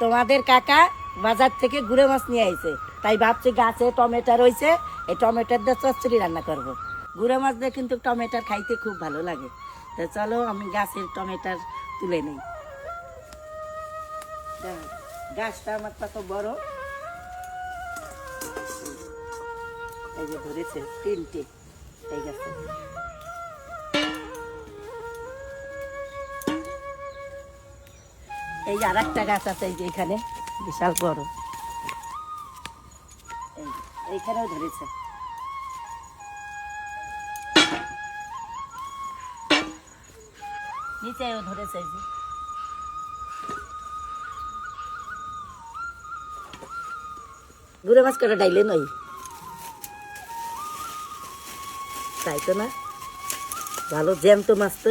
তোমাদের কাকা বাজার থেকে গুঁড়ো মাছ নিয়ে আইছে, তাই ভাবছি গাছে টমেটো রয়েছে, এই টমেটোর দিয়ে চচ্চড়ি রান্না করব। গুঁড়ো মাছ দিয়ে কিন্তু টমেটোর খাইতে খুব ভালো লাগে। তো চলো আমি গাছের টমেটোর তুলে নিই। গাছটা আমার কত বড়, এই যে ধরেছে তিনটে এই গাছে। এই আর একটা গাছ আছে এই যে এখানে বিশাল বড়, এইখানেও ধরেছে। নিচেও ধরেছে এই যে। গুঁড়ো মাছ কটা ডাইলে নই, তাই তো না? ভালো জ্যান্ত মাছ তো,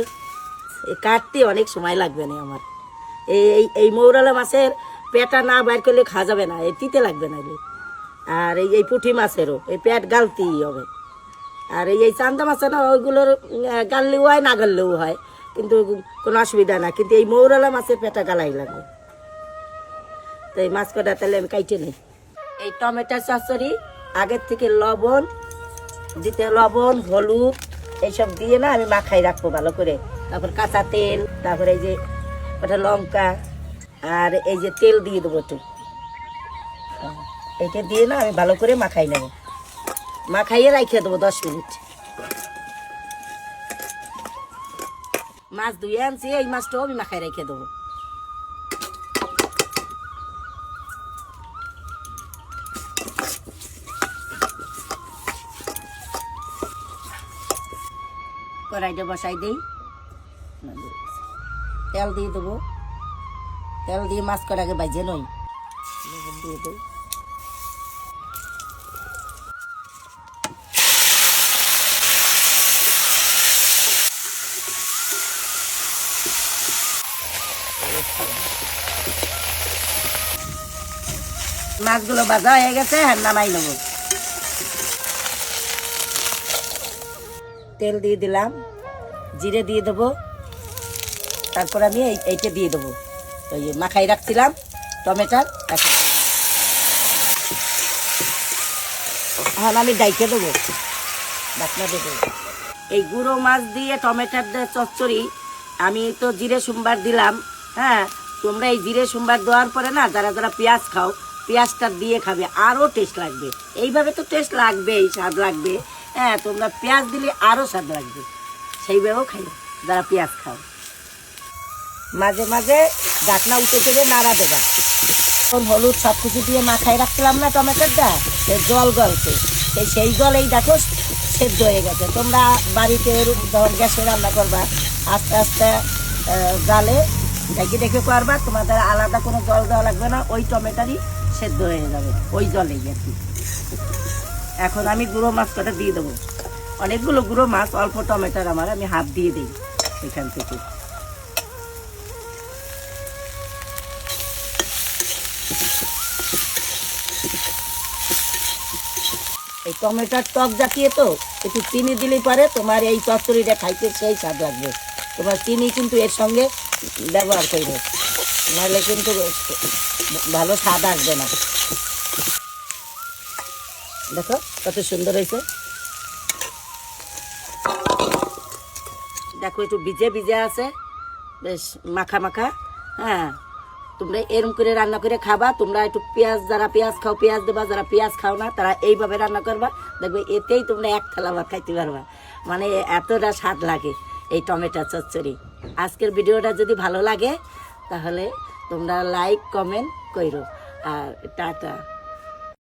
কাটতে অনেক সময় লাগবে না আমার। এই মৌরালা মাছের পেটা না বাইর করলে খাওয়া যাবে না, এই তিতে লাগবে না। আর এই পুঁটি মাছেরও এই পেট গালতেই হবে। আর এই চান্দা মাছ না, ওইগুলোর গাললেও হয় না গাললেও হয়, কিন্তু কোনো অসুবিধা না। কিন্তু এই মৌরালা মাছের পেটা গালাই লাগবে। তো এই মাছ কটা তাহলে আমি কাইটে নিই। এই টমেটোর চচ্চড়ি আগের থেকে লবণ দিতে, লবণ হলুদ এইসব দিয়ে না আমি মাখাই রাখবো ভালো করে। তারপর কাঁচা তেল, তারপরে এই যে ওটা লঙ্কা, আর এই যে তেল দিয়ে দেবো একটু। এইটা দিয়ে না আমি ভালো করে মাখাই নেব, মাখাইয়ে রাখে দেবো 10 মিনিট। মাছ ধুয়ে আনছি, এই মাছটাও আমি মাখাই রেখে দেবো। কড়াইটা বসাই দিই, তেল দিয়ে দেবো। তেল দিয়ে মাছ কটাকে বাজে নই দিয়ে দেবো। মাছগুলো ভাজা হয়ে গেছে, আর নামাই নেব। তেল দিয়ে দিলাম, জিরে দিয়ে দেবো। তারপর আমি এইটা দিয়ে দেবো, ওই মাখাই রাখছিলাম টমেটোর। এখন আমি ডাইকে দেবো, ডাকনা দেবো। এই গুঁড়ো মাছ দিয়ে টমেটোর চচ্চড়ি আমি তো জিরে সোমবার দিলাম। হ্যাঁ, তোমরা এই জিরে সোমবার দেওয়ার পরে না যারা যারা পেঁয়াজ খাও, পেঁয়াজটা দিয়ে খাবে, আরও টেস্ট লাগবে। এইভাবে তো টেস্ট লাগবেই, স্বাদ লাগবে। হ্যাঁ, তোমরা পেঁয়াজ দিলে আরও স্বাদ লাগবে, সেইভাবেও খাই যারা পেঁয়াজ খাও। মাঝে মাঝে ঢাকনা উঠে করে নাড়া দেবা। হলুদ সব কিছু দিয়ে মাখাই রাখছিলাম না টমেটোটা, জল গলছে, সেই জল এই দেখো সেদ্ধ হয়ে গেছে। তোমরা বাড়িতে যখন গ্যাসে রান্না করবা আস্তে আস্তে জালে দেখে দেখে করবা, তোমাদের আলাদা কোনো জল দেওয়া লাগবে না, ওই টমেটোরই সেদ্ধ হয়ে যাবে ওই জলেই আর কি। এখন আমি গুঁড়ো মাছ কটা দিয়ে দেবো। অনেকগুলো গুঁড়ো মাছ, অল্প টমেটোর আমার, আমি হাফ দিয়ে দিই এখান থেকে। এই টমেটোর টক জাতীয় তো, একটু চিনি দিলে পরে তোমার এই চচ্চড়িটা খাইতে সেই স্বাদ লাগবে। তোমার চিনি কিন্তু এর সঙ্গে ব্যবহার করবে, নাহলে কিন্তু ভালো স্বাদ আসবে না। দেখো কত সুন্দর হয়েছে, দেখো একটু ভিজে ভিজে আছে, বেশ মাখা মাখা। হ্যাঁ, তোমরা এরম করে রান্না করে খাবা। তোমরা একটু পেঁয়াজ, যারা পেঁয়াজ খাও পেঁয়াজ দেবা, যারা পেঁয়াজ খাও না তারা এইভাবে রান্না করবা, দেখবে এতেই তোমরা এক থালা ভাত খাইতে পারবা। মানে এতটা স্বাদ লাগে এই টমেটো চচ্চড়ি। আজকের ভিডিওটা যদি ভালো লাগে তাহলে তোমরা লাইক কমেন্ট করো, আর টাটা।